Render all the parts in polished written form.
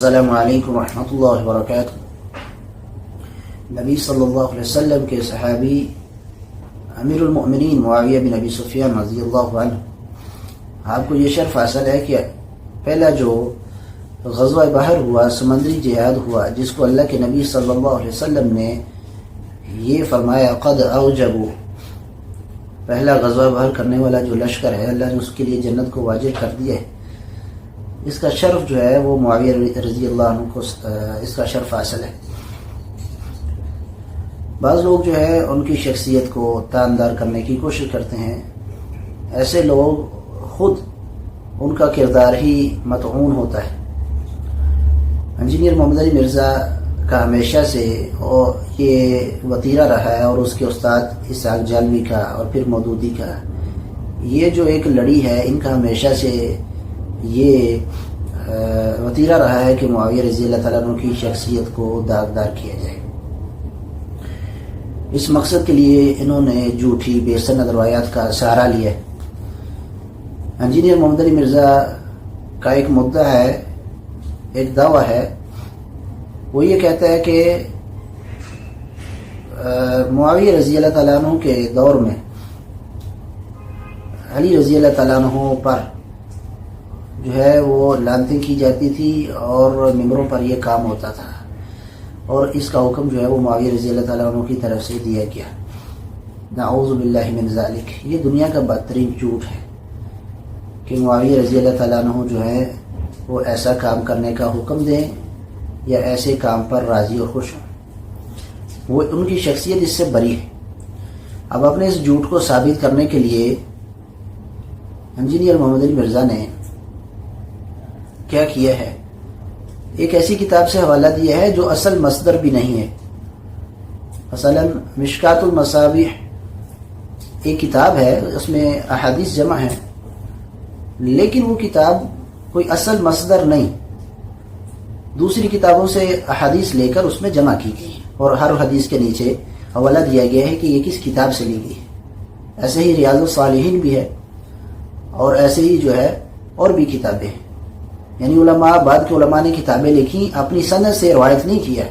السلام علیکم ورحمۃ اللہ وبرکاتہ۔ نبی صلی اللہ علیہ وسلم کے صحابی امیر المؤمنین معاویہ بن ابی سفیان رضی اللہ عنہ، آپ کو یہ شرف حاصل ہے کہ پہلا جو غزوہ بحر ہوا، سمندری جہاد ہوا، جس کو اللہ کے نبی صلی اللہ علیہ وسلم نے یہ فرمایا قد اوجبوا، پہلا غزوہ بحر کرنے والا جو لشکر ہے اللہ نے اس کے لیے جنت کو واجب کر دیا ہے، اس کا شرف جو ہے وہ معاویہ رضی اللہ عنہ کو اس کا شرف حاصل ہے۔ بعض لوگ جو ہے ان کی شخصیت کو تاندار کرنے کی کوشش کرتے ہیں، ایسے لوگ خود ان کا کردار ہی مطعون ہوتا ہے۔ انجینئر محمد علی مرزا کا ہمیشہ سے یہ وتیرہ رہا ہے، اور اس کے استاد اسحاق جالوی کا اور پھر مودودی کا، یہ جو ایک لڑی ہے ان کا ہمیشہ سے یہ وتیرہ رہا ہے کہ معاویہ رضی اللہ تعالیٰ عنہ کی شخصیت کو داغدار کیا جائے۔ اس مقصد کے لیے انہوں نے جھوٹی بے سند روایات کا سہارا لیا ہے۔ انجینئر محمد علی مرزا کا ایک مدعا ہے، ایک دعویٰ ہے، وہ یہ کہتا ہے کہ معاویہ رضی اللہ تعالیٰ عنہ کے دور میں علی رضی اللہ تعالیٰ عنہ پر جو ہے وہ لعنتیں کی جاتی تھی اور ممبروں پر یہ کام ہوتا تھا، اور اس کا حکم جو ہے وہ معاویہ رضی اللہ تعالیٰ عنہ کی طرف سے دیا گیا۔ نعوذ باللہ من ذالک، یہ دنیا کا بدترین جھوٹ ہے کہ معاویہ رضی اللہ تعالیٰ عنہ جو ہے وہ ایسا کام کرنے کا حکم دیں یا ایسے کام پر راضی اور خوش ہوں، وہ ان کی شخصیت اس سے بری ہے۔ اب اپنے اس جھوٹ کو ثابت کرنے کے لیے انجینئر محمد علی مرزا نے کیا کیا ہے، ایک ایسی کتاب سے حوالہ دیا ہے جو اصل مصدر بھی نہیں ہے۔ مثلا مشکات المصابیح ایک کتاب ہے، اس میں احادیث جمع ہیں، لیکن وہ کتاب کوئی اصل مصدر نہیں، دوسری کتابوں سے احادیث لے کر اس میں جمع کی گئی، اور ہر حدیث کے نیچے حوالہ دیا گیا ہے کہ یہ کس کتاب سے لی گئی ہے۔ ایسے ہی ریاض الصالحین بھی ہے، اور ایسے ہی جو ہے اور بھی کتابیں ہیں، یعنی علماء، بعد کے علماء نے کتابیں لکھی، اپنی سند سے روایت نہیں کیا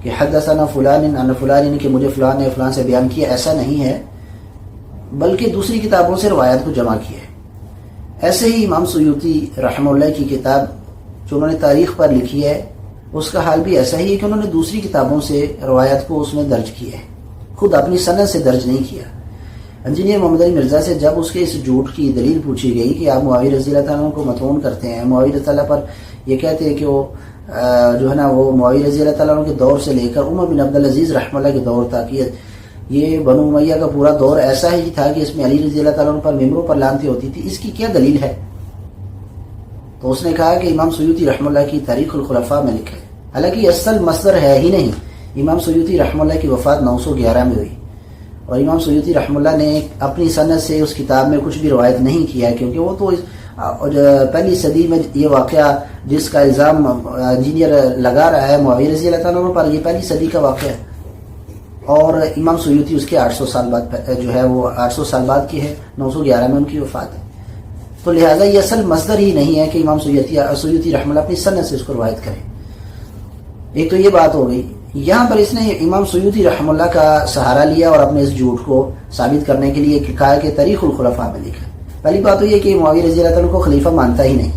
کہ حدثنا فلان عن فلان کہ مجھے فلان نے فلان سے بیان کیا، ایسا نہیں ہے، بلکہ دوسری کتابوں سے روایت کو جمع کیا ہے۔ ایسے ہی امام سیوطی رحمہ اللہ کی کتاب جو انہوں نے تاریخ پر لکھی ہے، اس کا حال بھی ایسا ہی ہے کہ انہوں نے دوسری کتابوں سے روایت کو اس میں درج کیا ہے، خود اپنی سند سے درج نہیں کیا۔ انجینئر محمد علی مرزا سے جب اس کے اس جھوٹ کی دلیل پوچھی گئی کہ آپ معاویہ رضی اللہ تعالیٰ عنہ کو مطعون کرتے ہیں، معاویہ رضی اللہ پر یہ کہتے ہیں کہ وہ جو ہے نا وہ معاویہ رضی اللہ تعالیٰ عنہ کے دور سے لے کر عمر بن عبدالعزیز رحمہ اللہ کے دور تک یہ بنو امیہ کا پورا دور ایسا ہی تھا کہ اس میں علی رضی اللہ تعالیٰ عنہ پر ممبروں پر لعنتیں ہوتی تھی، اس کی کیا دلیل ہے؟ تو اس نے کہا کہ امام سیوطی رحمہ اللہ کی تاریخ الخلفاء میں لکھا ہے، حالانکہ یہ اصل مصدر ہے ہی نہیں۔ امام سیوطی رحمہ اللہ کی وفات 911 میں ہوئی، اور امام سیوطی رحمہ اللہ نے اپنی سند سے اس کتاب میں کچھ بھی روایت نہیں کیا ہے، کیونکہ وہ تو پہلی صدی میں یہ واقعہ جس کا الزام انجینئر لگا رہا ہے معاویہ رضی اللہ تعالیٰ عنہ پر، یہ پہلی صدی کا واقعہ ہے، اور امام سیوطی اس کے 800 سال بعد جو ہے وہ 800 سال بعد کی ہے، 911 میں ان کی وفات ہے۔ تو لہٰذا یہ اصل مصدر ہی نہیں ہے کہ امام سیوطی رحمہ اللہ اپنی سند سے اس کو روایت کریں۔ ایک تو یہ بات ہو گئی، یہاں پر اس نے امام سیوطی رحمہ اللہ کا سہارا لیا اور اپنے اس جھوٹ کو ثابت کرنے کے لیے کہا کہ تاریخ الخلفاء میں لکھا۔ پہلی بات تو یہ کہ معاویہ رضی اللہ تعالیٰ کو خلیفہ مانتا ہی نہیں،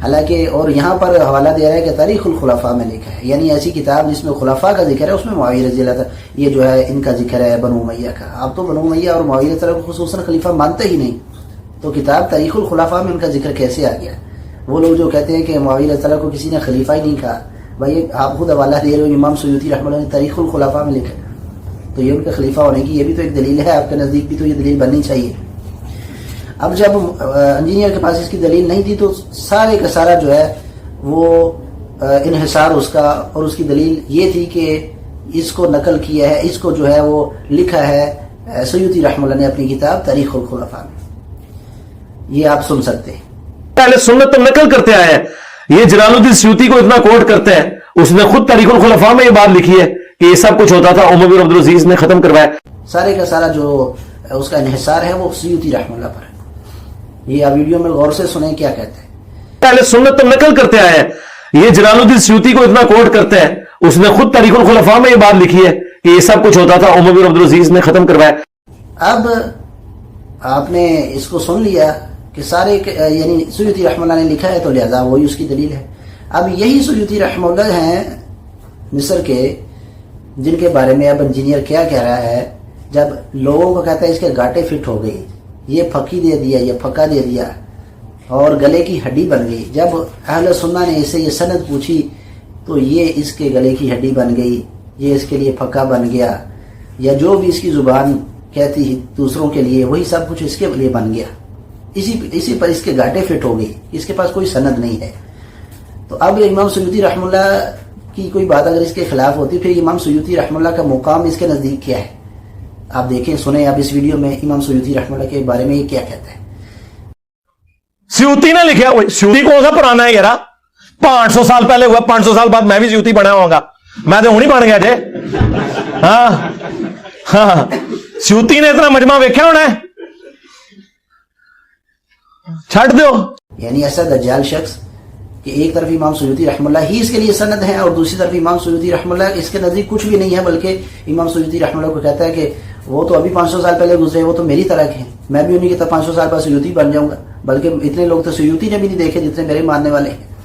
حالانکہ اور یہاں پر حوالہ دے رہا ہے کہ تاریخ الخلفاء میں لکھا ہے، یعنی ایسی کتاب جس میں خلفاء کا ذکر ہے، اس میں معاویہ رضی اللہ تعالیٰ یہ جو ہے ان کا ذکر ہے بنو امیہ کا۔ اب تو بنو امیہ اور معاویہ رضی اللہ تعالیٰ کو خصوصاً خلیفہ مانتے ہی نہیں، تو کتاب تاریخ الخلفاء میں ان کا ذکر کیسے آ گیا؟ وہ لوگ جو کہتے ہیں کہ معاویہ رضی اللہ کو کسی نے خلیفہ ہی نہیں کہا، بھائی آپ خود حوالہ دے رہے ہو امام سیوطی رحمہ اللہ نے تاریخ الخلفاء میں لکھا، تو یہ ان کا خلیفہ ہونے کی یہ بھی تو ایک دلیل ہے، آپ کے نزدیک بھی تو یہ دلیل بننی چاہیے۔ اب جب انجینئر کے پاس اس کی دلیل نہیں تھی تو سارے کا سارا جو ہے وہ انحصار اس کا، اور اس کی دلیل یہ تھی کہ اس کو نقل کیا ہے، اس کو جو ہے وہ لکھا ہے سیوطی رحمہ اللہ نے اپنی کتاب تاریخ الخلفاء میں۔ یہ آپ سن سکتے ہیں، اہل سنت تو نقل کرتے آئے ہیں، یہ جلال الدین سیوطی کو اتنا کوٹ کرتے ہیں، اس نے خود تاریخ الخلفاء میں یہ بات لکھی ہے کہ یہ سب کچھ ہوتا تھا، عمر بن عبدالعزیز نے ختم کروایا۔ سارے کا سارا جو اس کا انحصار ہے وہ سیوطی رحمہ اللہ پر ہے۔ یہ آپ ویڈیو میں غور سے سنیں کیا کہتے ہیں۔ اہل سنت تو نقل کرتے آئے ہیں، یہ جلالالدین سیوطی کو اتنا کوٹ کرتے ہیں, اس نے خود تاریخ الخلفاء میں یہ بات لکھی ہے کہ یہ سب کچھ ہوتا تھا عمر بن عبدالعزیز نے ختم کروایا. اب آپ نے اس کو سن لیا کہ سارے یعنی سیوطی رحمہ اللہ نے لکھا ہے تو لہذا وہی اس کی دلیل ہے. اب یہی سیوطی رحمہ اللہ ہیں مصر کے, جن کے بارے میں اب انجینئر کیا کہہ رہا ہے, جب لوگوں کو کہتا ہے اس کے گاٹے فٹ ہو گئی, یہ پھکی دے دیا, یہ پھکا دے دیا اور گلے کی ہڈی بن گئی. جب اہل سنہ نے اسے یہ سند پوچھی تو یہ اس کے گلے کی ہڈی بن گئی, یہ اس کے لیے پھکا بن گیا, یا جو بھی اس کی زبان کہتی ہے دوسروں کے لیے وہی سب کچھ اس کے لیے بن گیا. اسی پر اس کے گاٹے فٹ ہو گئی, اس کے پاس کوئی سند نہیں ہے. تو اب امام سیوطی رحمہ اللہ کی کوئی بات اگر اس کے خلاف ہوتی پھر امام سیوطی رحمہ اللہ کا مقام اس کے نزدیک کیا ہے؟ آپ دیکھیں, سنیں اب اس ویڈیو میں امام سیوطی رحمہ اللہ کے بارے میں یہ کیا کہتا ہے. سیوطی نے لکھا ہوئی, سیوطی کون سا پرانا ہے یار, 500 سال پہلے ہوا, 500 سال بعد میں بھی سیوطی بنا ہوں گا, میں تو ہوں نہیں بن گیا جے. ہاں ہاں, سیوطی نے اتنا مجمع ویکھیا ہونا ہے, چھٹ دو. یعنی ایسا دجال شخص کہ ایک طرف امام سیوطی رحمہ اللہ ہی اس کے لیے سند ہے اور دوسری طرف امام سیوطی رحمہ اللہ اس کے نزدیک کچھ بھی نہیں ہے, بلکہ امام سیوطی رحمہ اللہ کو کہتا ہے کہ وہ تو ابھی 500 سال پہلے گزرے, وہ تو میری طرح کے ہیں, میں بھی انہیں کی طرح 500 سال بعد سیوطی بن جاؤں گا, بلکہ اتنے لوگ تو سیوطی نے بھی نہیں دیکھے جتنے میرے ماننے والے ہیں.